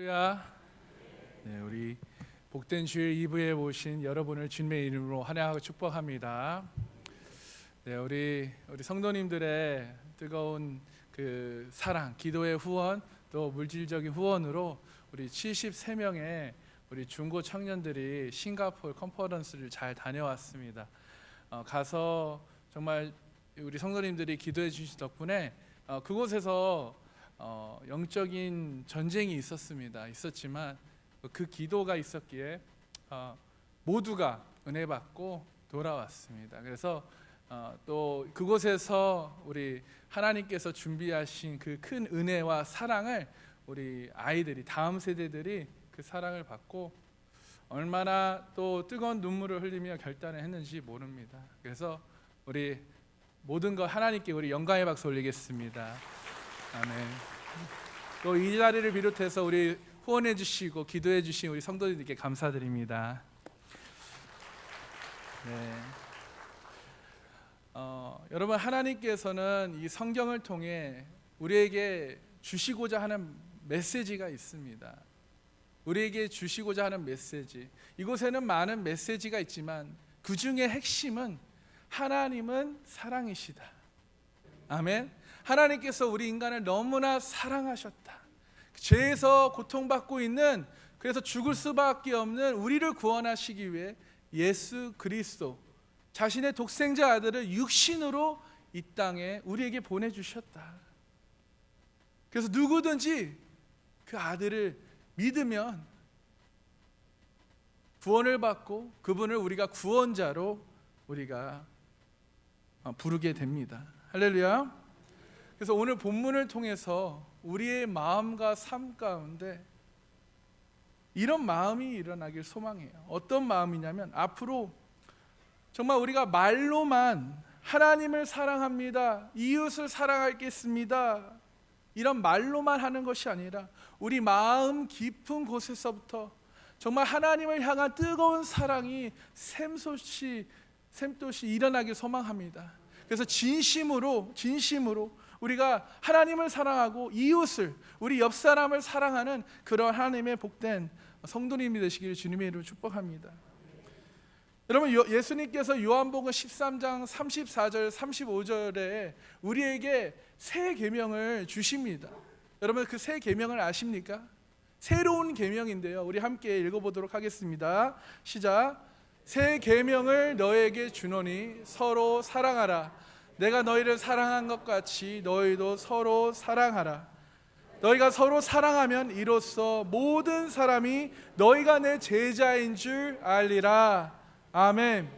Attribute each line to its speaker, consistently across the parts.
Speaker 1: 할렐루야. 네, 우리 복된 주일 2부에 오신 여러분을 주님의 이름으로 환영하고 축복합니다. 네, 우리 성도님들의 뜨거운 그 사랑, 기도의 후원, 또 물질적인 후원으로 우리 73명의 우리 중고 청년들이 싱가포르 컨퍼런스를 잘 다녀왔습니다. 가서 정말 우리 성도님들이 기도해 주신 덕분에 그곳에서 영적인 전쟁이 있었지만 그 기도가 있었기에 모두가 은혜 받고 돌아왔습니다. 그래서 또 그곳에서 우리 하나님께서 준비하신 그 큰 은혜와 사랑을 우리 아이들이, 다음 세대들이 그 사랑을 받고 얼마나 또 뜨거운 눈물을 흘리며 결단을 했는지 모릅니다. 그래서 우리 모든 것 하나님께 우리 영광의 박수 올리겠습니다. 아멘. 또 이 자리를 비롯해서 우리 후원해 주시고 기도해 주신 우리 성도님들께 감사드립니다. 네. 여러분, 하나님께서는 이 성경을 통해 우리에게 주시고자 하는 메시지가 있습니다. 우리에게 주시고자 하는 메시지, 이곳에는 많은 메시지가 있지만 그 중에 핵심은 하나님은 사랑이시다. 아멘. 하나님께서 우리 인간을 너무나 사랑하셨다. 죄에서 고통받고 있는, 그래서 죽을 수밖에 없는 우리를 구원하시기 위해 예수 그리스도 자신의 독생자 아들을 육신으로 이 땅에 우리에게 보내주셨다. 그래서 누구든지 그 아들을 믿으면 구원을 받고 그분을 우리가 구원자로 우리가 부르게 됩니다. 할렐루야. 그래서 오늘 본문을 통해서 우리의 마음과 삶 가운데 이런 마음이 일어나길 소망해요. 어떤 마음이냐면, 앞으로 정말 우리가 말로만 하나님을 사랑합니다, 이웃을 사랑하겠습니다, 이런 말로만 하는 것이 아니라 우리 마음 깊은 곳에서부터 정말 하나님을 향한 뜨거운 사랑이 샘솟이 일어나길 소망합니다. 그래서 진심으로 우리가 하나님을 사랑하고 이웃을, 우리 옆 사람을 사랑하는 그런 하나님의 복된 성도님이 되시기를 주님의 이름으로 축복합니다. 여러분, 예수님께서 요한복음 13장 34절 35절에 우리에게 새 계명을 주십니다. 여러분, 그 새 계명을 아십니까? 새로운 계명인데요, 우리 함께 읽어보도록 하겠습니다. 시작. 새 계명을 너에게 주노니 서로 사랑하라. 내가 너희를 사랑한 것 같이 너희도 서로 사랑하라. 너희가 서로 사랑하면 이로써 모든 사람이 너희가 내 제자인 줄 알리라. 아멘.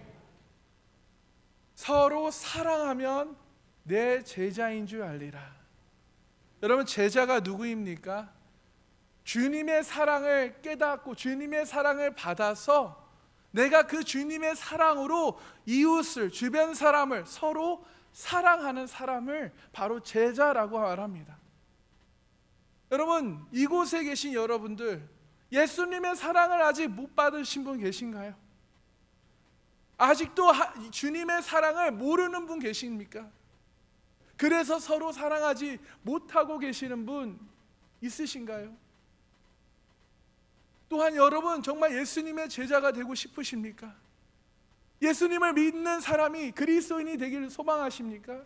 Speaker 1: 서로 사랑하면 내 제자인 줄 알리라. 여러분, 제자가 누구입니까? 주님의 사랑을 깨닫고 주님의 사랑을 받아서 내가 그 주님의 사랑으로 이웃을, 주변 사람을 서로 사랑하는 사람을 바로 제자라고 말합니다. 여러분, 이곳에 계신 여러분들, 예수님의 사랑을 아직 못 받으신 분 계신가요? 아직도 주님의 사랑을 모르는 분 계십니까? 그래서 서로 사랑하지 못하고 계시는 분 있으신가요? 또한 여러분, 정말 예수님의 제자가 되고 싶으십니까? 예수님을 믿는 사람이 그리스도인이 되기를 소망하십니까?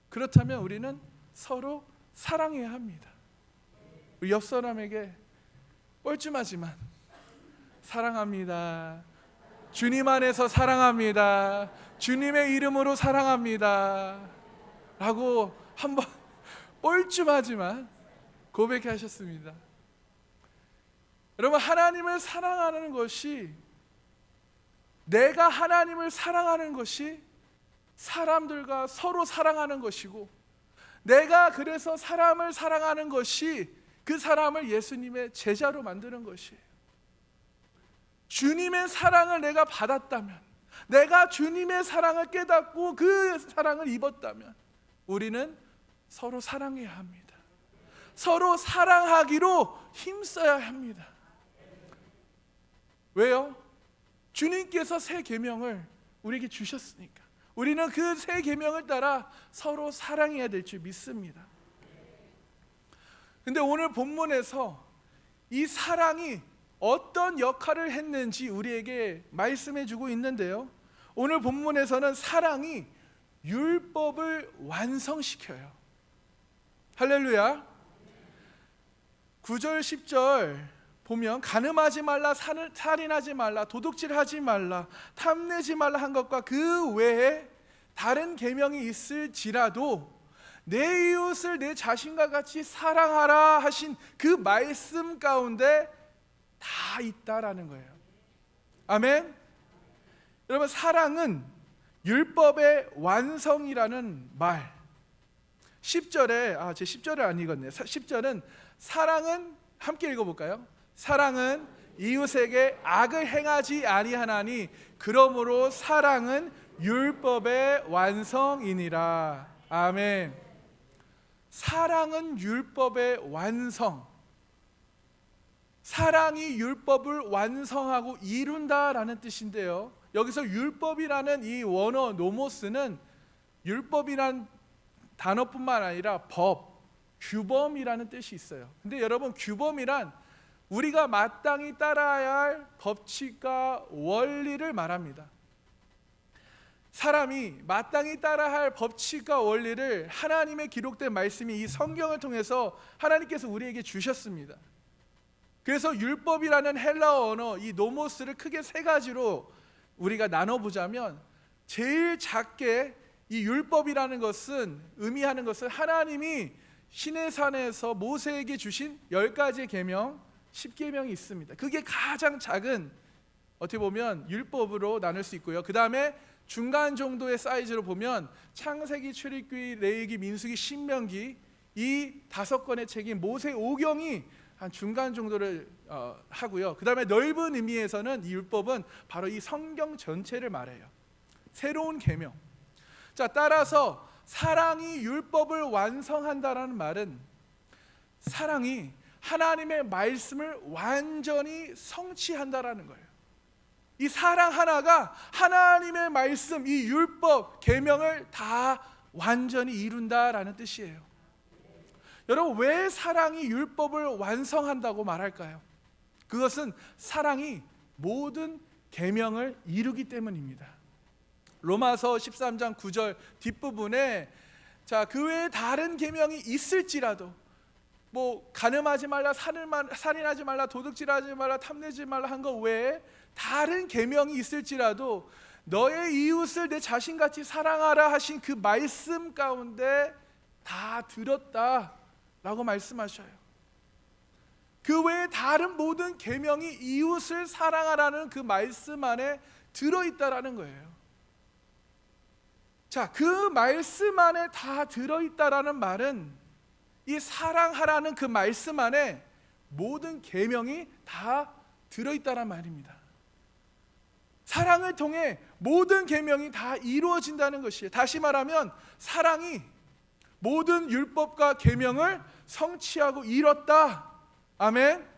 Speaker 1: 그렇다면 우리는 서로 사랑해야 합니다. 우리 옆 사람에게 뻘쭘하지만 사랑합니다, 주님 안에서 사랑합니다, 주님의 이름으로 사랑합니다 라고 한번 뻘쭘하지만 고백하셨습니다. 여러분, 하나님을 사랑하는 것이, 내가 하나님을 사랑하는 것이 사람들과 서로 사랑하는 것이고, 내가 그래서 사람을 사랑하는 것이 그 사람을 예수님의 제자로 만드는 것이에요. 주님의 사랑을 내가 받았다면, 내가 주님의 사랑을 깨닫고 그 사랑을 입었다면 우리는 서로 사랑해야 합니다. 서로 사랑하기로 힘써야 합니다. 왜요? 주님께서 새 계명을 우리에게 주셨으니까 우리는 그 새 계명을 따라 서로 사랑해야 될 줄 믿습니다. 근데 오늘 본문에서 이 사랑이 어떤 역할을 했는지 우리에게 말씀해 주고 있는데요, 오늘 본문에서는 사랑이 율법을 완성시켜요. 할렐루야. 9절 10절 보면 간음하지 말라, 살인하지 말라, 도둑질하지 말라, 탐내지 말라 한 것과 그 외에 다른 계명이 있을지라도 내 이웃을 내 자신과 같이 사랑하라 하신 그 말씀 가운데 다 있다라는 거예요. 아멘. 여러분, 사랑은 율법의 완성이라는 말. 10절에 제 10절을 안 읽었네요. 10절은 사랑은, 함께 읽어볼까요? 사랑은 이웃에게 악을 행하지 아니하나니 그러므로 사랑은 율법의 완성이니라. 아멘. 사랑은 율법의 완성. 사랑이 율법을 완성하고 이룬다라는 뜻인데요, 여기서 율법이라는 이 원어 노모스는 율법이란 단어뿐만 아니라 법, 규범이라는 뜻이 있어요. 근데 여러분, 규범이란 우리가 마땅히 따라야 할 법칙과 원리를 말합니다. 사람이 마땅히 따라야 할 법칙과 원리를 하나님의 기록된 말씀이 이 성경을 통해서 하나님께서 우리에게 주셨습니다. 그래서 율법이라는 헬라어 언어 이 노모스를 크게 세 가지로 우리가 나눠보자면, 제일 작게 이 율법이라는 것은 의미하는 것은 하나님이 시내산에서 모세에게 주신 10가지의 계명, 10계명이 있습니다. 그게 가장 작은, 어떻게 보면 율법으로 나눌 수 있고요. 그 다음에 중간 정도의 사이즈로 보면 창세기, 출애굽기, 레위기, 민수기, 신명기 이 5권의 책인 모세 오경이 한 중간 정도를 하고요. 그 다음에 넓은 의미에서는 이 율법은 바로 이 성경 전체를 말해요. 새로운 계명. 자, 따라서 사랑이 율법을 완성한다라는 말은 사랑이 하나님의 말씀을 완전히 성취한다라는 거예요. 이 사랑 하나가 하나님의 말씀, 이 율법, 계명을 다 완전히 이룬다라는 뜻이에요. 여러분, 왜 사랑이 율법을 완성한다고 말할까요? 그것은 사랑이 모든 계명을 이루기 때문입니다. 로마서 13장 9절 뒷부분에 그 외에 다른 계명이 있을지라도, 간음하지 말라, 살인하지 말라, 도둑질하지 말라, 탐내지 말라 한 것 외에 다른 계명이 있을지라도 너의 이웃을 내 자신같이 사랑하라 하신 그 말씀 가운데 다 들었다라고 말씀하셔요. 그 외에 다른 모든 계명이 이웃을 사랑하라는 그 말씀 안에 들어있다라는 거예요. 자, 그 말씀 안에 다 들어있다라는 말은 이 사랑하라는 그 말씀 안에 모든 계명이 다 들어있다란 말입니다. 사랑을 통해 모든 계명이 다 이루어진다는 것이에요. 다시 말하면 사랑이 모든 율법과 계명을 성취하고 이뤘다. 아멘.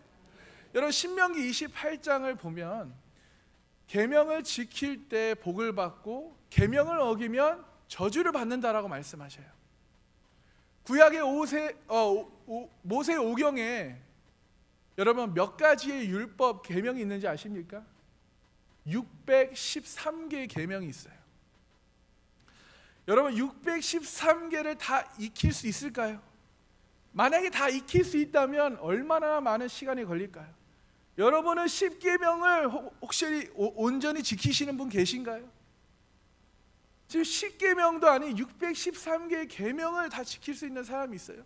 Speaker 1: 여러분, 신명기 28장을 보면 계명을 지킬 때 복을 받고 계명을 어기면 저주를 받는다라고 말씀하셔요. 구약의 모세 오경에 여러분 몇 가지의 율법 계명이 있는지 아십니까? 613개의 계명이 있어요. 여러분, 613개를 다 익힐 수 있을까요? 만약에 다 익힐 수 있다면 얼마나 많은 시간이 걸릴까요? 여러분은 10계명을 혹시 온전히 지키시는 분 계신가요? 지금 10계명도 아닌 613개의 계명을 다 지킬 수 있는 사람이 있어요?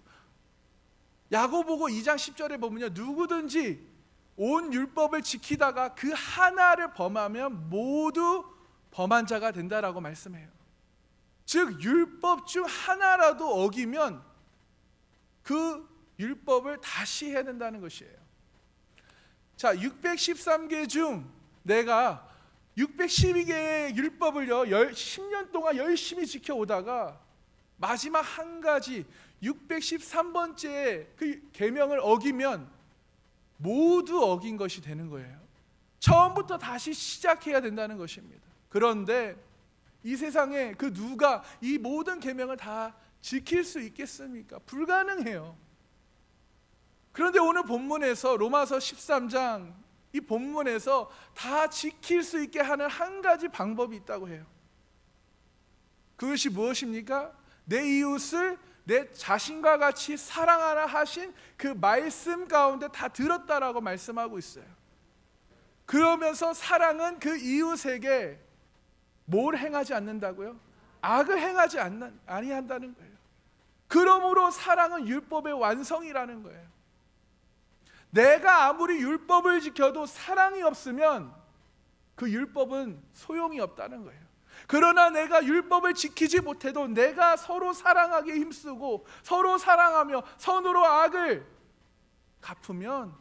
Speaker 1: 야고보고 2장 10절에 보면요, 누구든지 온 율법을 지키다가 그 하나를 범하면 모두 범한 자가 된다라고 말씀해요. 즉 율법 중 하나라도 어기면 그 율법을 다시 해야 된다는 것이에요. 자, 613개 중 내가 612개의 율법을요 10년 동안 열심히 지켜오다가 마지막 한 가지 613번째 그 계명을 어기면 모두 어긴 것이 되는 거예요. 처음부터 다시 시작해야 된다는 것입니다. 그런데 이 세상에 그 누가 이 모든 계명을 다 지킬 수 있겠습니까? 불가능해요. 그런데 오늘 본문에서 로마서 13장 이 본문에서 다 지킬 수 있게 하는 한 가지 방법이 있다고 해요. 그것이 무엇입니까? 내 이웃을 내 자신과 같이 사랑하라 하신 그 말씀 가운데 다 들었다라고 말씀하고 있어요. 그러면서 사랑은 그 이웃에게 뭘 행하지 않는다고요? 악을 행하지 아니한다는 거예요. 그러므로 사랑은 율법의 완성이라는 거예요. 내가 아무리 율법을 지켜도 사랑이 없으면 그 율법은 소용이 없다는 거예요. 그러나 내가 율법을 지키지 못해도 내가 서로 사랑하기에 힘쓰고 서로 사랑하며 선으로 악을 갚으면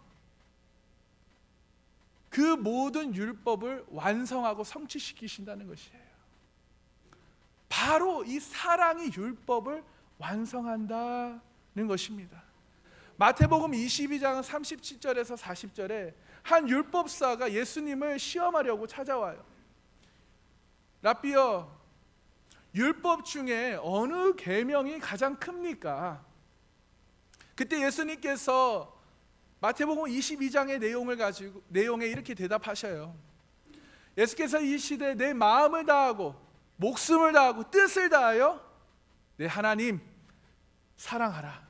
Speaker 1: 그 모든 율법을 완성하고 성취시키신다는 것이에요. 바로 이 사랑이 율법을 완성한다는 것입니다. 마태복음 22장 37절에서 40절에 한 율법사가 예수님을 시험하려고 찾아와요. 랍비여, 율법 중에 어느 계명이 가장 큽니까? 그때 예수님께서 마태복음 22장의 내용에 이렇게 대답하셔요. 예수께서 이 시대에 내 마음을 다하고 목숨을 다하고 뜻을 다하여 내 하나님 사랑하라.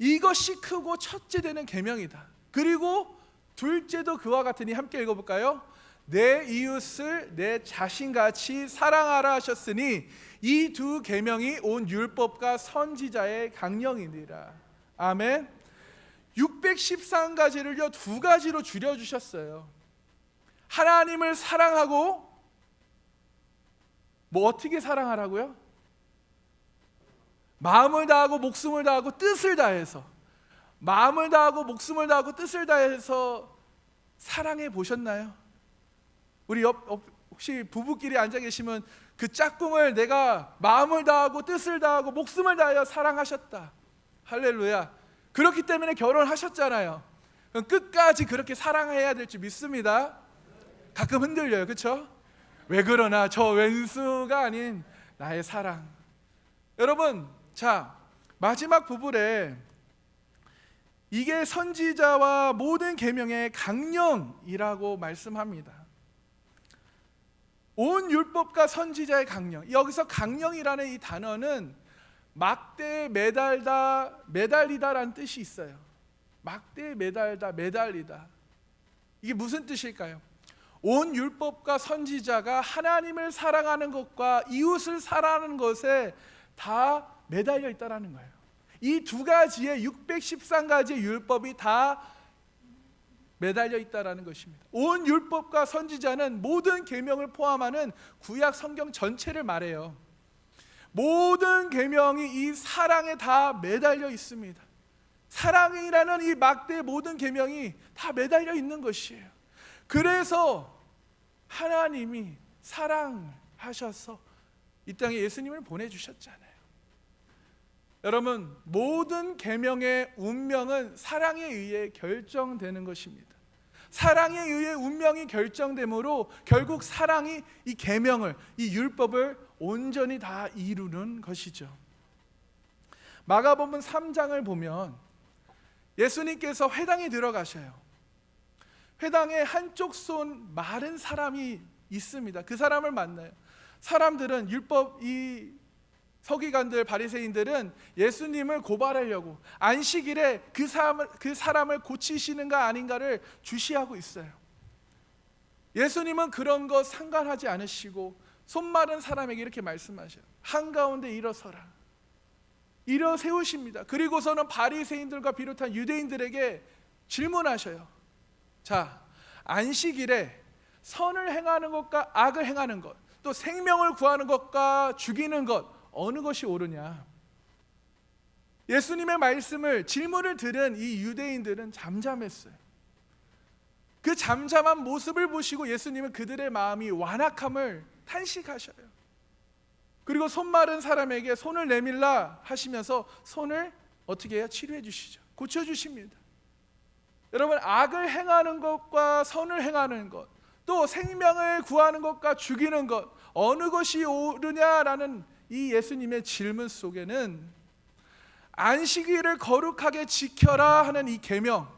Speaker 1: 이것이 크고 첫째 되는 계명이다. 그리고 둘째도 그와 같으니 함께 읽어볼까요? 내 이웃을 내 자신같이 사랑하라 하셨으니 이 두 계명이 온 율법과 선지자의 강령이니라. 아멘. 613가지를요 두 가지로 줄여주셨어요. 하나님을 사랑하고 뭐 어떻게 사랑하라고요? 마음을 다하고 목숨을 다하고 뜻을 다해서, 마음을 다하고 목숨을 다하고 뜻을 다해서 사랑해 보셨나요? 우리 혹시 부부끼리 앉아 계시면 그 짝꿍을 내가 마음을 다하고 뜻을 다하고 목숨을 다하여 사랑하셨다. 할렐루야. 그렇기 때문에 결혼하셨잖아요. 그럼 끝까지 그렇게 사랑해야 될 줄 믿습니다. 가끔 흔들려요, 그렇죠? 왜 그러나 저 왼수가 아닌 나의 사랑. 여러분, 자, 마지막 부분에 이게 선지자와 모든 계명의 강령이라고 말씀합니다. 온 율법과 선지자의 강령. 여기서 강령이라는 이 단어는 막대에 매달리다라는 뜻이 있어요. 막대에 매달리다. 이게 무슨 뜻일까요? 온 율법과 선지자가 하나님을 사랑하는 것과 이웃을 사랑하는 것에 다 매달려 있다라는 거예요. 이 두 가지의 613가지의 율법이 다 매달려 있다라는 것입니다. 온 율법과 선지자는 모든 계명을 포함하는 구약 성경 전체를 말해요. 모든 계명이 이 사랑에 다 매달려 있습니다. 사랑이라는 이 막대의 모든 계명이 다 매달려 있는 것이에요. 그래서 하나님이 사랑하셔서 이 땅에 예수님을 보내주셨잖아요. 여러분, 모든 계명의 운명은 사랑에 의해 결정되는 것입니다. 사랑에 의해 운명이 결정되므로 결국 사랑이 이 계명을, 이 율법을 온전히 다 이루는 것이죠. 마가복음 3장을 보면 예수님께서 회당에 들어가셔요. 회당에 한쪽 손 마른 사람이 있습니다. 그 사람을 만나요. 사람들은 이 서기관들, 바리새인들은 예수님을 고발하려고 안식일에 그 사람을 고치시는가 아닌가를 주시하고 있어요. 예수님은 그런 거 상관하지 않으시고 손 마른 사람에게 이렇게 말씀하셔요. 한가운데 일어서라. 일어 세우십니다. 그리고서는 바리새인들과 비롯한 유대인들에게 질문하셔요. 자, 안식일에 선을 행하는 것과 악을 행하는 것, 또 생명을 구하는 것과 죽이는 것, 어느 것이 옳으냐? 예수님의 말씀을, 질문을 들은 이 유대인들은 잠잠했어요. 그 잠잠한 모습을 보시고 예수님은 그들의 마음이 완악함을 탄식하셔요. 그리고 손 마른 사람에게 손을 내밀라 하시면서 손을 어떻게 해요? 치료해 주시죠. 고쳐주십니다. 여러분, 악을 행하는 것과 선을 행하는 것, 또 생명을 구하는 것과 죽이는 것, 어느 것이 옳으냐라는 이 예수님의 질문 속에는 안식일을 거룩하게 지켜라 하는 이 계명,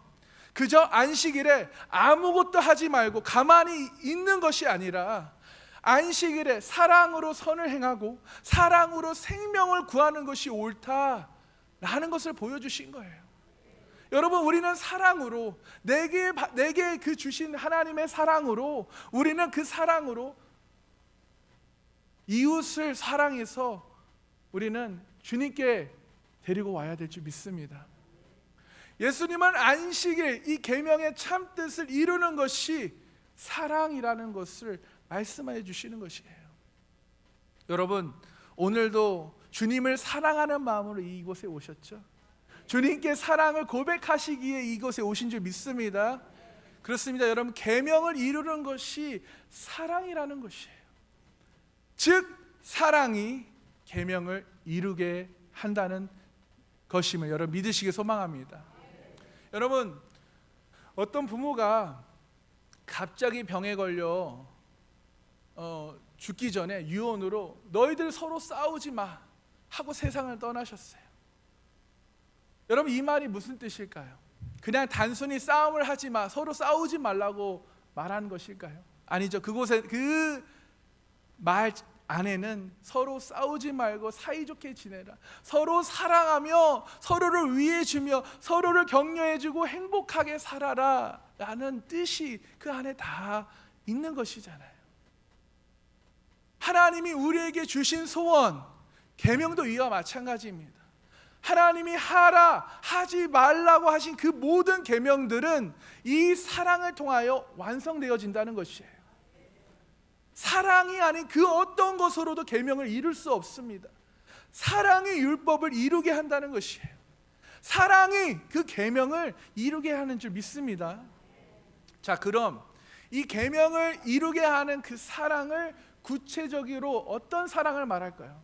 Speaker 1: 그저 안식일에 아무것도 하지 말고 가만히 있는 것이 아니라 안식일에 사랑으로 선을 행하고 사랑으로 생명을 구하는 것이 옳다라는 것을 보여주신 거예요. 여러분, 우리는 사랑으로 내게 그 주신 하나님의 사랑으로, 우리는 그 사랑으로 이웃을 사랑해서 우리는 주님께 데리고 와야 될 줄 믿습니다. 예수님은 안식일, 이 계명의 참 뜻을 이루는 것이 사랑이라는 것을 말씀해 주시는 것이에요. 여러분, 오늘도 주님을 사랑하는 마음으로 이곳에 오셨죠? 주님께 사랑을 고백하시기에 이곳에 오신 줄 믿습니다. 그렇습니다. 여러분, 계명을 이루는 것이 사랑이라는 것이에요. 즉 사랑이 계명을 이루게 한다는 것임을 여러분 믿으시길 소망합니다. 여러분, 어떤 부모가 갑자기 병에 걸려 죽기 전에 유언으로 너희들 서로 싸우지 마 하고 세상을 떠나셨어요. 여러분, 이 말이 무슨 뜻일까요? 그냥 단순히 싸움을 하지 마, 서로 싸우지 말라고 말한 것일까요? 아니죠. 그 말 안에는 서로 싸우지 말고 사이좋게 지내라, 서로 사랑하며 서로를 위해주며 서로를 격려해주고 행복하게 살아라 라는 뜻이 그 안에 다 있는 것이잖아요. 하나님이 우리에게 주신 소원, 계명도 이와 마찬가지입니다. 하나님이 하라, 하지 말라고 하신 그 모든 계명들은 이 사랑을 통하여 완성되어진다는 것이에요. 사랑이 아닌 그 어떤 것으로도 계명을 이룰 수 없습니다. 사랑이 율법을 이루게 한다는 것이에요. 사랑이 그 계명을 이루게 하는 줄 믿습니다. 자, 그럼 이 계명을 이루게 하는 그 사랑을 구체적으로 어떤 사랑을 말할까요?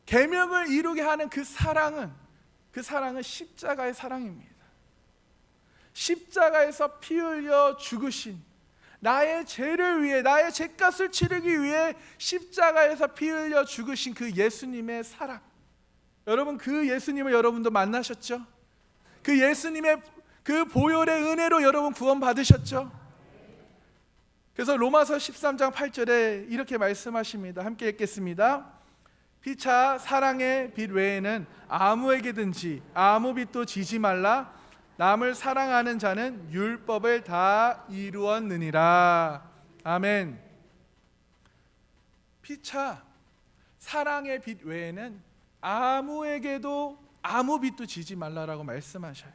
Speaker 1: 계명을 이루게 하는 그 사랑은 십자가의 사랑입니다. 십자가에서 피 흘려 죽으신, 나의 죄를 위해, 나의 죄값을 치르기 위해 십자가에서 피 흘려 죽으신 그 예수님의 사랑. 여러분, 그 예수님을 여러분도 만나셨죠? 그 예수님의 그 보혈의 은혜로 여러분 구원 받으셨죠? 그래서 로마서 13장 8절에 이렇게 말씀하십니다. 함께 읽겠습니다. 피차 사랑의 빛 외에는 아무에게든지 아무 빛도 지지 말라. 남을 사랑하는 자는 율법을 다 이루었느니라. 아멘. 피차 사랑의 빛 외에는 아무에게도 아무 빛도 지지 말라라고 말씀하셔요.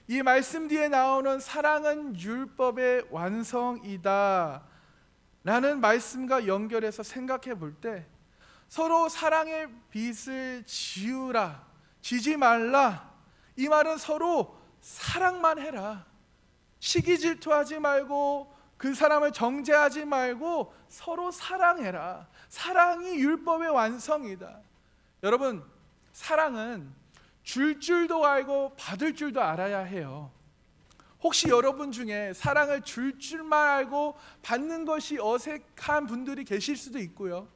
Speaker 1: 이 말씀 뒤에 나오는 사랑은 율법의 완성이다 라는 말씀과 연결해서 생각해 볼 때, 서로 사랑의 빛을 지우라, 지지 말라, 이 말은 서로 사랑만 해라, 시기 질투하지 말고 그 사람을 정죄하지 말고 서로 사랑해라. 사랑이 율법의 완성이다. 여러분, 사랑은 줄 줄도 알고 받을 줄도 알아야 해요. 혹시 여러분 중에 사랑을 줄 줄만 알고 받는 것이 어색한 분들이 계실 수도 있고요,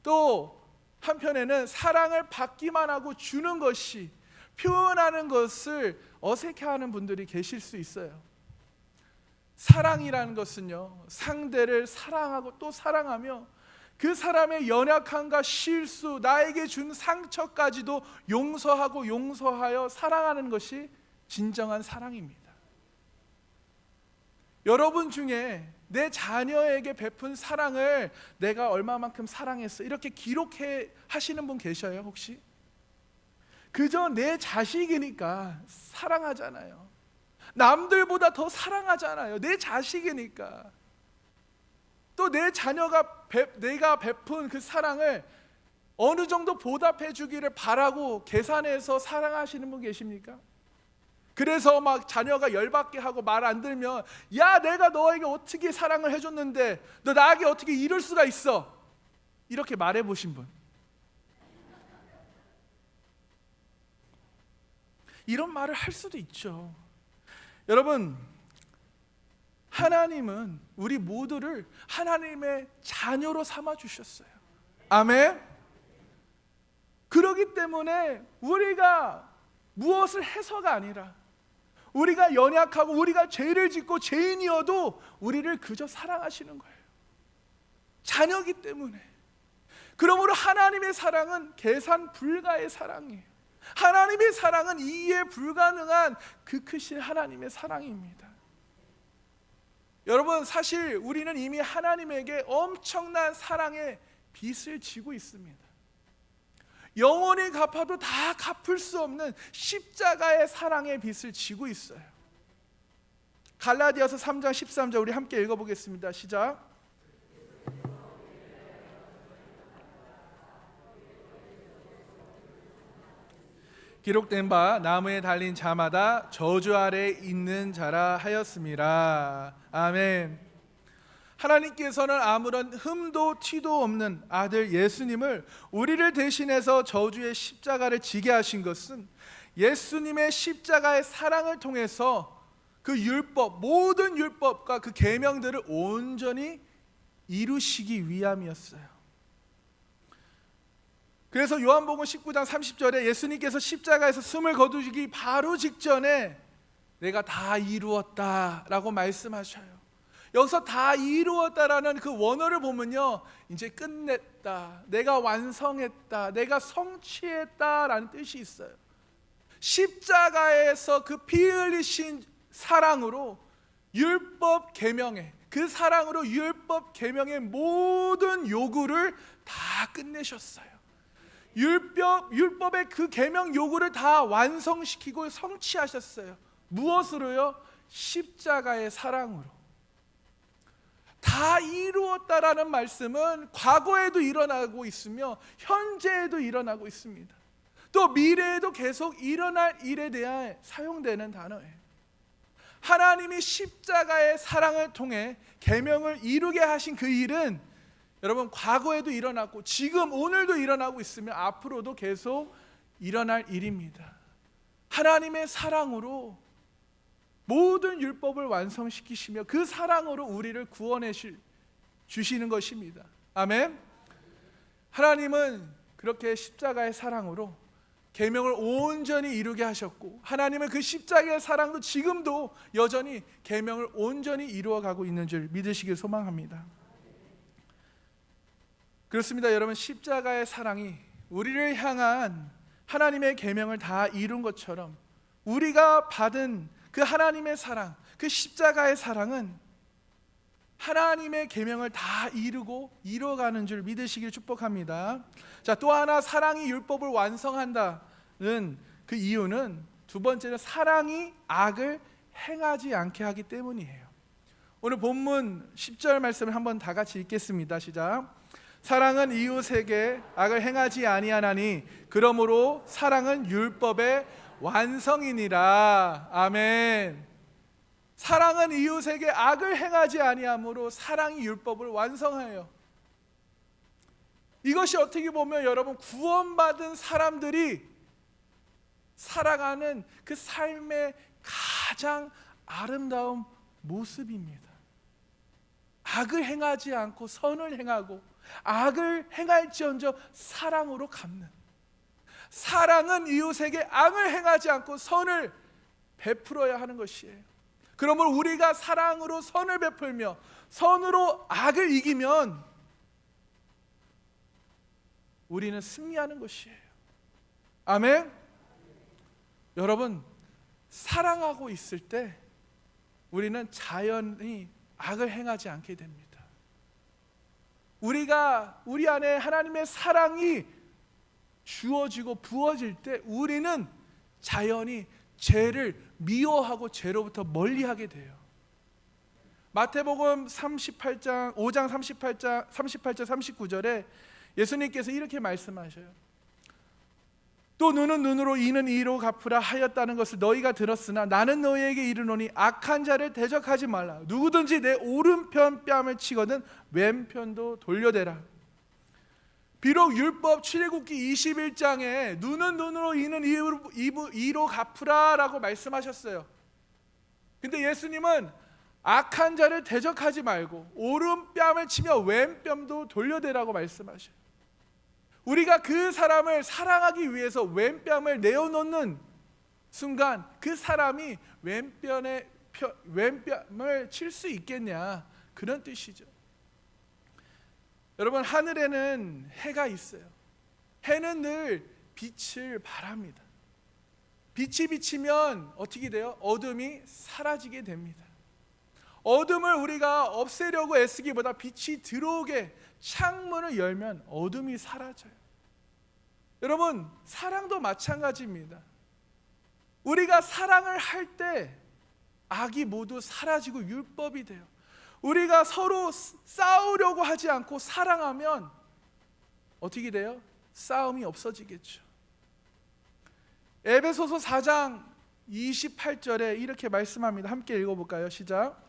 Speaker 1: 또 한편에는 사랑을 받기만 하고 주는 것이, 표현하는 것을 어색해하는 분들이 계실 수 있어요. 사랑이라는 것은요, 상대를 사랑하고 또 사랑하며 그 사람의 연약함과 실수, 나에게 준 상처까지도 용서하고 용서하여 사랑하는 것이 진정한 사랑입니다. 여러분 중에 내 자녀에게 베푼 사랑을 내가 얼마만큼 사랑했어 이렇게 기록해 하시는 분 계셔요? 혹시? 그저 내 자식이니까 사랑하잖아요. 남들보다 더 사랑하잖아요. 내 자식이니까. 또 내 자녀가 내가 베푼 그 사랑을 어느 정도 보답해 주기를 바라고 계산해서 사랑하시는 분 계십니까? 그래서 막 자녀가 열받게 하고 말 안 들면, 야, 내가 너에게 어떻게 사랑을 해줬는데 너 나에게 어떻게 이럴 수가 있어, 이렇게 말해 보신 분? 이런 말을 할 수도 있죠. 여러분, 하나님은 우리 모두를 하나님의 자녀로 삼아 주셨어요. 아멘. 그렇기 때문에 우리가 무엇을 해서가 아니라 우리가 연약하고 우리가 죄를 짓고 죄인이어도 우리를 그저 사랑하시는 거예요. 자녀이기 때문에. 그러므로 하나님의 사랑은 계산 불가의 사랑이에요. 하나님의 사랑은 이해 불가능한 그 크신 하나님의 사랑입니다. 여러분, 사실 우리는 이미 하나님에게 엄청난 사랑의 빚을 지고 있습니다. 영원히 갚아도 다 갚을 수 없는 십자가의 사랑의 빚을 지고 있어요. 갈라디아서 3장 13절 우리 함께 읽어보겠습니다. 시작. 기록된 바 나무에 달린 자마다 저주 아래 있는 자라 하였습니다. 아멘. 하나님께서는 아무런 흠도 티도 없는 아들 예수님을 우리를 대신해서 저주의 십자가를 지게 하신 것은 예수님의 십자가의 사랑을 통해서 그 율법, 모든 율법과 그 계명들을 온전히 이루시기 위함이었어요. 그래서 요한복음 19장 30절에 예수님께서 십자가에서 숨을 거두시기 바로 직전에 내가 다 이루었다라고 말씀하셔요. 여기서 다 이루었다라는 그 원어를 보면요, 이제 끝냈다, 내가 완성했다, 내가 성취했다라는 뜻이 있어요. 십자가에서 그 피 흘리신 사랑으로 율법 계명의 그 사랑으로 율법 계명의 모든 요구를 다 끝내셨어요. 율법의 그 계명 요구를 다 완성시키고 성취하셨어요. 무엇으로요? 십자가의 사랑으로. 다 이루었다라는 말씀은 과거에도 일어나고 있으며 현재에도 일어나고 있습니다. 또 미래에도 계속 일어날 일에 대해 사용되는 단어예요. 하나님이 십자가의 사랑을 통해 계명을 이루게 하신 그 일은 여러분 과거에도 일어났고 지금 오늘도 일어나고 있으며 앞으로도 계속 일어날 일입니다. 하나님의 사랑으로 모든 율법을 완성시키시며 그 사랑으로 우리를 구원해 주시는 것입니다. 아멘. 하나님은 그렇게 십자가의 사랑으로 계명을 온전히 이루게 하셨고 하나님은 그 십자가의 사랑도 지금도 여전히 계명을 온전히 이루어가고 있는 줄 믿으시길 소망합니다. 그렇습니다. 여러분, 십자가의 사랑이 우리를 향한 하나님의 계명을 다 이룬 것처럼 우리가 받은 그 하나님의 사랑, 그 십자가의 사랑은 하나님의 계명을 다 이루고 이루어가는 줄 믿으시길 축복합니다. 자, 또 하나 사랑이 율법을 완성한다는 그 이유는 두 번째는 사랑이 악을 행하지 않게 하기 때문이에요. 오늘 본문 10절 말씀을 한번 다 같이 읽겠습니다. 시작. 사랑은 이웃에게 악을 행하지 아니하나니 그러므로 사랑은 율법의 완성이니라. 아멘. 사랑은 이웃에게 악을 행하지 아니하므로 사랑이 율법을 완성하여. 이것이 어떻게 보면 여러분 구원받은 사람들이 살아가는 그 삶의 가장 아름다운 모습입니다. 악을 행하지 않고 선을 행하고 악을 행할지언정 사랑으로 갚는. 사랑은 이웃에게 악을 행하지 않고 선을 베풀어야 하는 것이에요. 그러므로 우리가 사랑으로 선을 베풀며 선으로 악을 이기면 우리는 승리하는 것이에요. 아멘. 여러분, 사랑하고 있을 때 우리는 자연히 악을 행하지 않게 됩니다. 우리 안에 하나님의 사랑이 주어지고 부어질 때 우리는 자연히 죄를 미워하고 죄로부터 멀리하게 돼요. 마태복음 5장 38절 39절에 예수님께서 이렇게 말씀하셔요. 또 눈은 눈으로 이는 이로 갚으라 하였다는 것을 너희가 들었으나 나는 너희에게 이르노니 악한 자를 대적하지 말라. 누구든지 내 오른편 뺨을 치거든 왼편도 돌려대라. 비록 율법 출애굽기 21장에 눈은 눈으로 이는 이로 갚으라 라고 말씀하셨어요. 근데 예수님은 악한 자를 대적하지 말고 오른뺨을 치며 왼뺨도 돌려대라고 말씀하셔요. 우리가 그 사람을 사랑하기 위해서 왼뺨을 내어놓는 순간 그 사람이 왼뺨을 칠 수 있겠냐, 그런 뜻이죠. 여러분, 하늘에는 해가 있어요. 해는 늘 빛을 발합니다. 빛이 비치면 어떻게 돼요? 어둠이 사라지게 됩니다. 어둠을 우리가 없애려고 애쓰기보다 빛이 들어오게 창문을 열면 어둠이 사라져요. 여러분, 사랑도 마찬가지입니다. 우리가 사랑을 할 때 악이 모두 사라지고 율법이 돼요. 우리가 서로 싸우려고 하지 않고 사랑하면 어떻게 돼요? 싸움이 없어지겠죠. 에베소서 4장 28절에 이렇게 말씀합니다. 함께 읽어볼까요? 시작.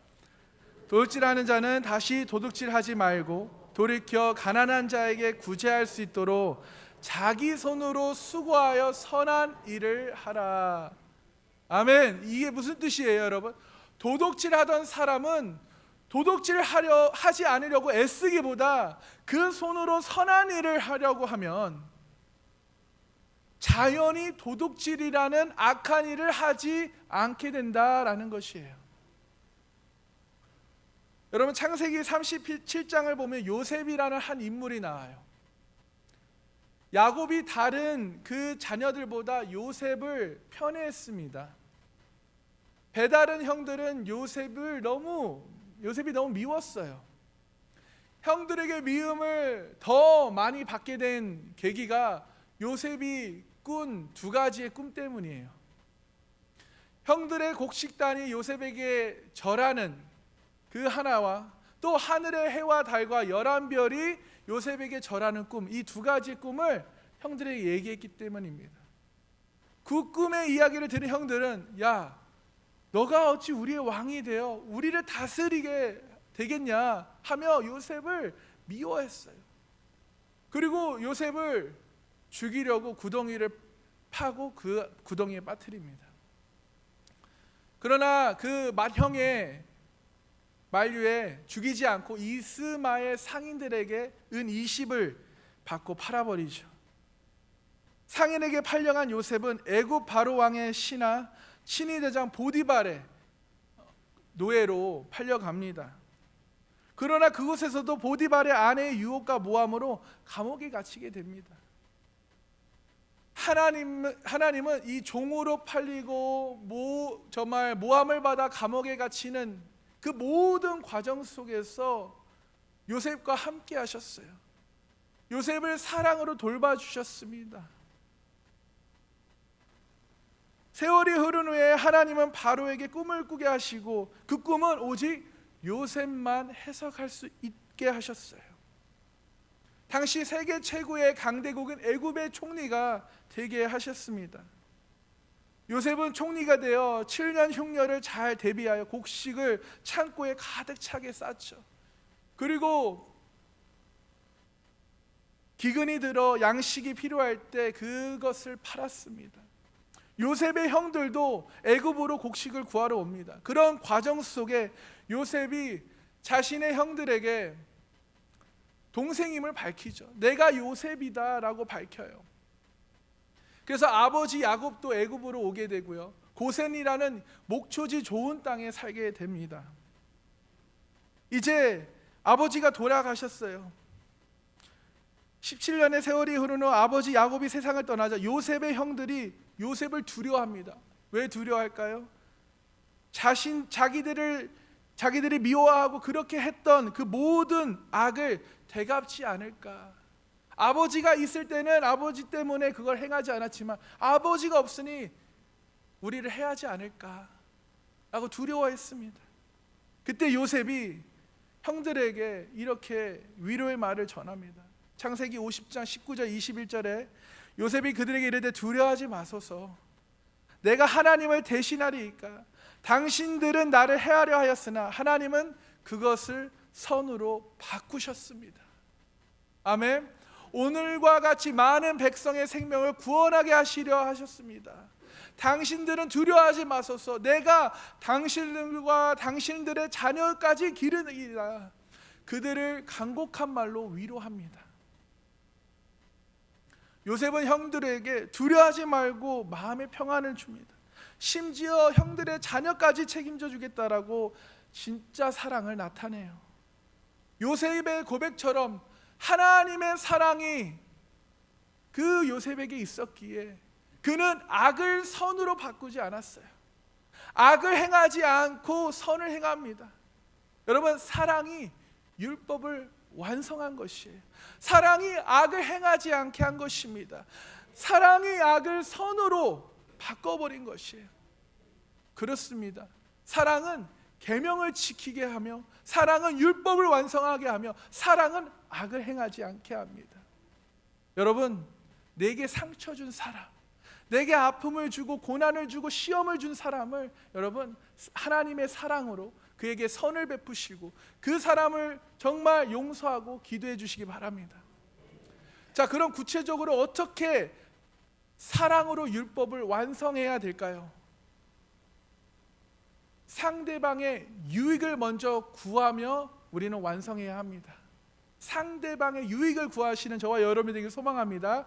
Speaker 1: 도둑질하는 자는 다시 도둑질하지 말고 돌이켜 가난한 자에게 구제할 수 있도록 자기 손으로 수고하여 선한 일을 하라. 아멘. 이게 무슨 뜻이에요, 여러분? 도둑질하던 사람은 하지 않으려고 애쓰기보다 그 손으로 선한 일을 하려고 하면 자연히 도둑질이라는 악한 일을 하지 않게 된다라는 것이에요. 여러분, 창세기 37장을 보면 요셉이라는 한 인물이 나와요. 야곱이 다른 그 자녀들보다 요셉을 편애했습니다. 배다른 형들은 요셉이 너무 미웠어요. 형들에게 미움을 더 많이 받게 된 계기가 요셉이 꾼 두 가지의 꿈 때문이에요. 형들의 곡식단이 요셉에게 절하는 그 하나와 또 하늘의 해와 달과 11별이 요셉에게 절하는 꿈, 이 두 가지 꿈을 형들에게 얘기했기 때문입니다. 그 꿈의 이야기를 들은 형들은, 야, 너가 어찌 우리의 왕이 되어 우리를 다스리게 되겠냐 하며 요셉을 미워했어요. 그리고 요셉을 죽이려고 구덩이를 파고 그 구덩이에 빠뜨립니다. 그러나 그 맏형의 만류에 죽이지 않고 이스마엘 상인들에게 은 20을 받고 팔아버리죠. 상인에게 팔려간 요셉은 애굽 바로 왕의 신하 친위 대장 보디발의 노예로 팔려갑니다. 그러나 그곳에서도 보디발의 아내의 유혹과 모함으로 감옥에 갇히게 됩니다. 하나님은 이 종으로 팔리고 정말 모함을 받아 감옥에 갇히는 그 모든 과정 속에서 요셉과 함께 하셨어요. 요셉을 사랑으로 돌봐주셨습니다. 세월이 흐른 후에 하나님은 바로에게 꿈을 꾸게 하시고 그 꿈은 오직 요셉만 해석할 수 있게 하셨어요. 당시 세계 최고의 강대국인 애굽의 총리가 되게 하셨습니다. 요셉은 총리가 되어 7년 흉년을 잘 대비하여 곡식을 창고에 가득 차게 쌌죠. 그리고 기근이 들어 양식이 필요할 때 그것을 팔았습니다. 요셉의 형들도 애굽으로 곡식을 구하러 옵니다. 그런 과정 속에 요셉이 자신의 형들에게 동생임을 밝히죠. 내가 요셉이다라고 밝혀요. 그래서 아버지 야곱도 애굽으로 오게 되고요. 고센이라는 목초지 좋은 땅에 살게 됩니다. 이제 아버지가 돌아가셨어요. 17년의 세월이 흐른 후 아버지 야곱이 세상을 떠나자 요셉의 형들이 요셉을 두려워합니다. 왜 두려워할까요? 자기들이 미워하고 그렇게 했던 그 모든 악을 되갚지 않을까. 아버지가 있을 때는 아버지 때문에 그걸 행하지 않았지만 아버지가 없으니 우리를 해하지 않을까 라고 두려워했습니다. 그때 요셉이 형들에게 이렇게 위로의 말을 전합니다. 창세기 50장 19절 21절에 요셉이 그들에게 이르되 두려워하지 마소서. 내가 하나님을 대신하리이까. 당신들은 나를 해하려 하였으나 하나님은 그것을 선으로 바꾸셨습니다. 아멘. 오늘과 같이 많은 백성의 생명을 구원하게 하시려 하셨습니다. 당신들은 두려워하지 마소서. 내가 당신들과 당신들의 자녀까지 기르리라. 이. 그들을 간곡한 말로 위로합니다. 요셉은 형들에게 두려워하지 말고 마음의 평안을 줍니다. 심지어 형들의 자녀까지 책임져 주겠다라고 진짜 사랑을 나타내요. 요셉의 고백처럼 하나님의 사랑이 그 요셉에게 있었기에 그는 악을 선으로 바꾸지 않았어요. 악을 행하지 않고 선을 행합니다. 여러분, 사랑이 율법을 완성한 것이에요. 사랑이 악을 행하지 않게 한 것입니다. 사랑이 악을 선으로 바꿔버린 것이에요. 그렇습니다. 사랑은 계명을 지키게 하며, 사랑은 율법을 완성하게 하며, 사랑은 악을 행하지 않게 합니다. 여러분, 내게 상처 준 사람, 내게 아픔을 주고 고난을 주고 시험을 준 사람을 여러분 하나님의 사랑으로 그에게 선을 베푸시고 그 사람을 정말 용서하고 기도해 주시기 바랍니다. 자, 그럼 구체적으로 어떻게 사랑으로 율법을 완성해야 될까요? 상대방의 유익을 먼저 구하며 우리는 완성해야 합니다. 상대방의 유익을 구하시는 저와 여러분이 되길 소망합니다.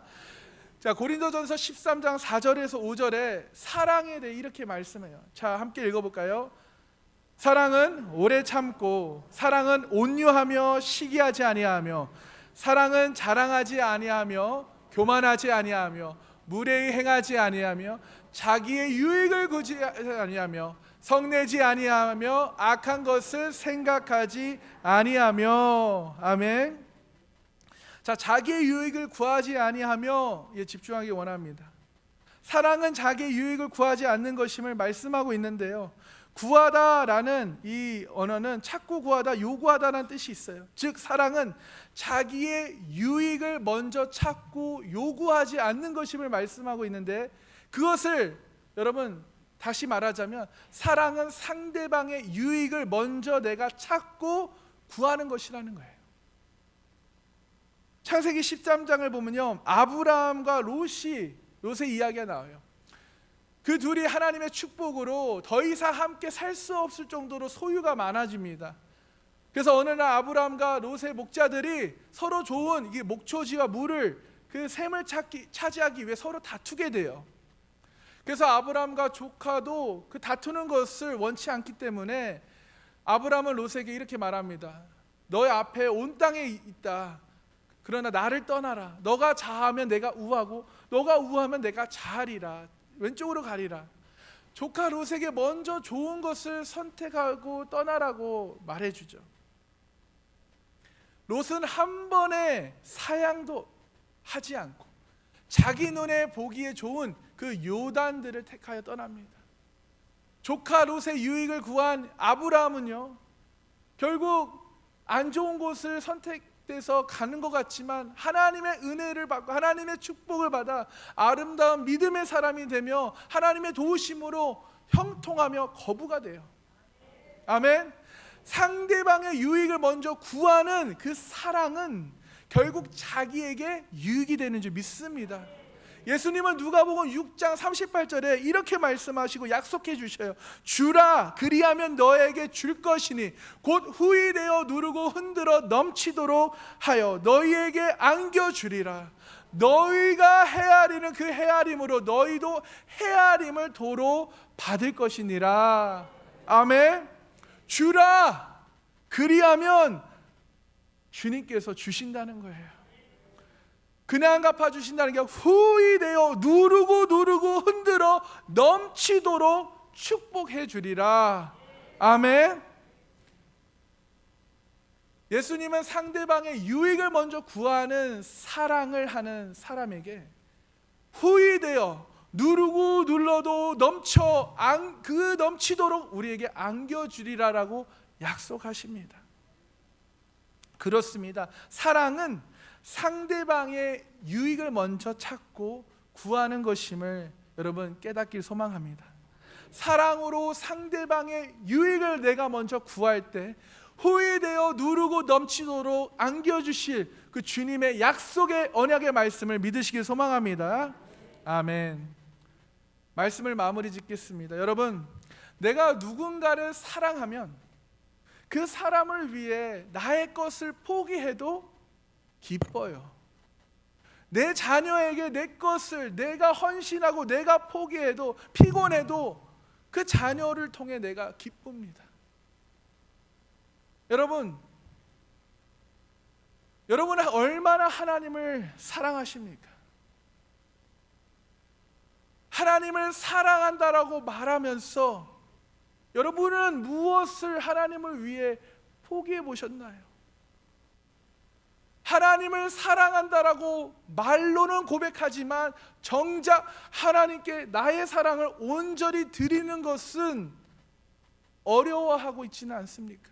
Speaker 1: 자, 고린도전서 13장 4절에서 5절에 사랑에 대해 이렇게 말씀해요. 자, 함께 읽어볼까요? 사랑은 오래 참고, 사랑은 온유하며 시기하지 아니하며, 사랑은 자랑하지 아니하며 교만하지 아니하며 무례히 행하지 아니하며 자기의 유익을 구하지 아니하며 성내지 아니하며 악한 것을 생각하지 아니하며. 아멘. 자, 자기의 유익을 구하지 아니하며 집중하기 원합니다. 사랑은 자기의 유익을 구하지 않는 것임을 말씀하고 있는데요, 구하다라는 이 언어는 찾고 구하다, 요구하다라는 뜻이 있어요. 즉 사랑은 자기의 유익을 먼저 찾고 요구하지 않는 것임을 말씀하고 있는데, 그것을 여러분 다시 말하자면 사랑은 상대방의 유익을 먼저 내가 찾고 구하는 것이라는 거예요. 창세기 13장을 보면요, 아브라함과 롯의 이야기가 나와요. 그 둘이 하나님의 축복으로 더 이상 함께 살 수 없을 정도로 소유가 많아집니다. 그래서 어느 날 아브라함과 롯의 목자들이 서로 좋은 이 목초지와 물을, 그 샘을 차지하기 위해 서로 다투게 돼요. 그래서 아브라함과 조카도 그 다투는 것을 원치 않기 때문에 아브라함은 롯에게 이렇게 말합니다. 너의 앞에 온 땅에 있다. 그러나 나를 떠나라. 너가 좌하면 내가 우하고 너가 우하면 내가 좌하리라. 왼쪽으로 가리라. 조카 롯에게 먼저 좋은 것을 선택하고 떠나라고 말해주죠. 롯은 한 번의 사양도 하지 않고 자기 눈에 보기에 좋은 그 요단들을 택하여 떠납니다. 조카 롯의 유익을 구한 아브라함은요, 결국 안 좋은 곳을 선택돼서 가는 것 같지만 하나님의 은혜를 받고 하나님의 축복을 받아 아름다운 믿음의 사람이 되며 하나님의 도우심으로 형통하며 거부가 돼요. 아멘. 상대방의 유익을 먼저 구하는 그 사랑은 결국 자기에게 유익이 되는 줄 믿습니다. 예수님은 누가복음 6장 38절에 이렇게 말씀하시고 약속해 주셔요. 주라, 그리하면 너에게 줄 것이니 곧 후히되어 누르고 흔들어 넘치도록 하여 너희에게 안겨주리라. 너희가 헤아리는 그 헤아림으로 너희도 헤아림을 도로 받을 것이니라. 아멘. 주라, 그리하면 주님께서 주신다는 거예요. 그냥 갚아주신다는 게 후히되어 누르고 흔들어 넘치도록 축복해 주리라. 아멘. 예수님은 상대방의 유익을 먼저 구하는 사랑을 하는 사람에게 후히되어 누르고 눌러도 넘쳐 그 넘치도록 우리에게 안겨주리라라고 약속하십니다. 그렇습니다. 사랑은 상대방의 유익을 먼저 찾고 구하는 것임을 여러분 깨닫길 소망합니다. 사랑으로 상대방의 유익을 내가 먼저 구할 때 후히되어 누르고 넘치도록 안겨주실 그 주님의 약속의 언약의 말씀을 믿으시길 소망합니다. 아멘. 말씀을 마무리 짓겠습니다. 여러분, 내가 누군가를 사랑하면 그 사람을 위해 나의 것을 포기해도 기뻐요. 내 자녀에게 내 것을 내가 헌신하고 내가 포기해도 피곤해도 그 자녀를 통해 내가 기쁩니다. 여러분은 얼마나 하나님을 사랑하십니까? 하나님을 사랑한다라고 말하면서 여러분은 무엇을 하나님을 위해 포기해 보셨나요? 하나님을 사랑한다라고 말로는 고백하지만 정작 하나님께 나의 사랑을 온전히 드리는 것은 어려워하고 있지는 않습니까?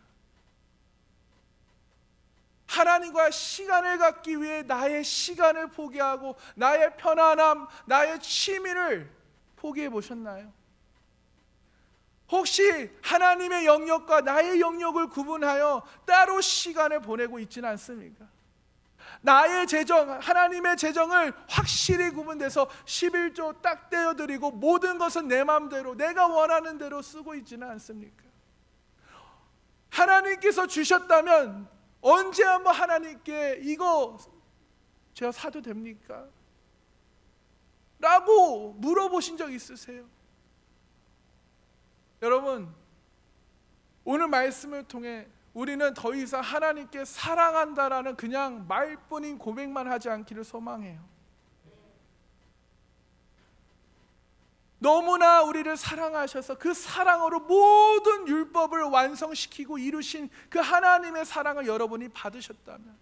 Speaker 1: 하나님과 시간을 갖기 위해 나의 시간을 포기하고 나의 편안함, 나의 취미를 포기해 보셨나요? 혹시 하나님의 영역과 나의 영역을 구분하여 따로 시간을 보내고 있지는 않습니까? 나의 재정, 하나님의 재정을 확실히 구분돼서 11조 딱 떼어드리고 모든 것은 내 마음대로 내가 원하는 대로 쓰고 있지는 않습니까? 하나님께서 주셨다면 언제 한번 하나님께 이거 제가 사도 됩니까? 라고 물어보신 적 있으세요? 여러분, 오늘 말씀을 통해 우리는 더 이상 하나님께 사랑한다라는 그냥 말뿐인 고백만 하지 않기를 소망해요. 너무나 우리를 사랑하셔서 그 사랑으로 모든 율법을 완성시키고 이루신 그 하나님의 사랑을 여러분이 받으셨다면,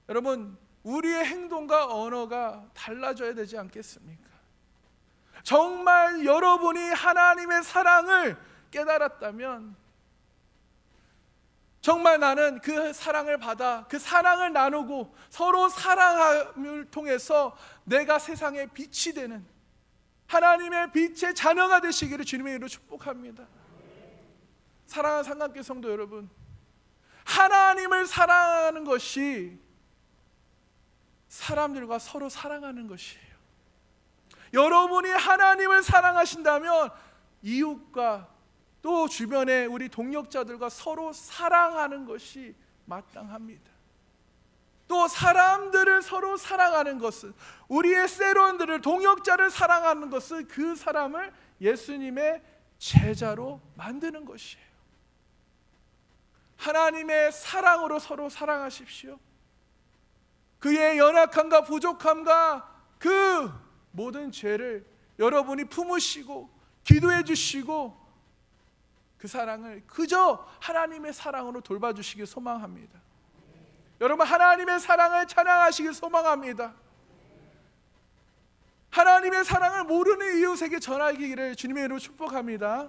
Speaker 1: 여러분, 우리의 행동과 언어가 달라져야 되지 않겠습니까? 정말 여러분이 하나님의 사랑을 깨달았다면 정말 나는 그 사랑을 받아 그 사랑을 나누고 서로 사랑함을 통해서 내가 세상에 빛이 되는 하나님의 빛의 자녀가 되시기를 주님의 이름으로 축복합니다. 사랑하는 삼각교 성도 여러분, 하나님을 사랑하는 것이 사람들과 서로 사랑하는 것이에요. 여러분이 하나님을 사랑하신다면 이웃과 또 주변의 우리 동역자들과 서로 사랑하는 것이 마땅합니다. 또 사람들을 서로 사랑하는 것은, 우리의 세론들을, 동역자를 사랑하는 것은 그 사람을 예수님의 제자로 만드는 것이에요. 하나님의 사랑으로 서로 사랑하십시오. 그의 연약함과 부족함과 그 모든 죄를 여러분이 품으시고 기도해 주시고 그 사랑을 그저 하나님의 사랑으로 돌봐주시길 소망합니다. 여러분, 하나님의 사랑을 찬양하시길 소망합니다. 하나님의 사랑을 모르는 이웃에게 전하기를 주님의 이름으로 축복합니다.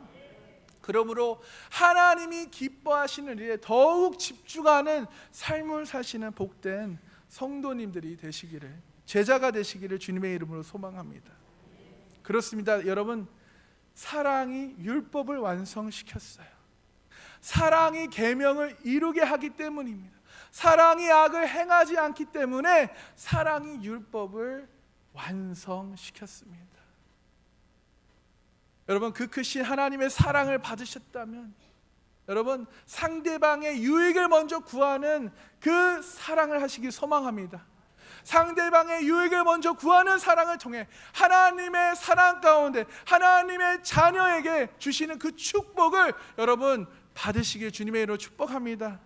Speaker 1: 그러므로 하나님이 기뻐하시는 일에 더욱 집중하는 삶을 사시는 복된 성도님들이 되시기를, 제자가 되시기를 주님의 이름으로 소망합니다. 그렇습니다. 여러분, 사랑이 율법을 완성시켰어요. 사랑이 계명을 이루게 하기 때문입니다. 사랑이 악을 행하지 않기 때문에 사랑이 율법을 완성시켰습니다. 여러분, 그 크신 하나님의 사랑을 받으셨다면 여러분, 상대방의 유익을 먼저 구하는 그 사랑을 하시길 소망합니다. 상대방의 유익을 먼저 구하는 사랑을 통해 하나님의 사랑 가운데 하나님의 자녀에게 주시는 그 축복을 여러분 받으시길 주님의 이름으로 축복합니다.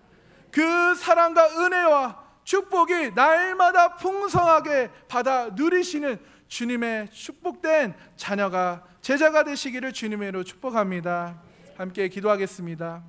Speaker 1: 그 사랑과 은혜와 축복이 날마다 풍성하게 받아 누리시는 주님의 축복된 자녀가, 제자가 되시기를 주님의 이름으로 축복합니다. 함께 기도하겠습니다.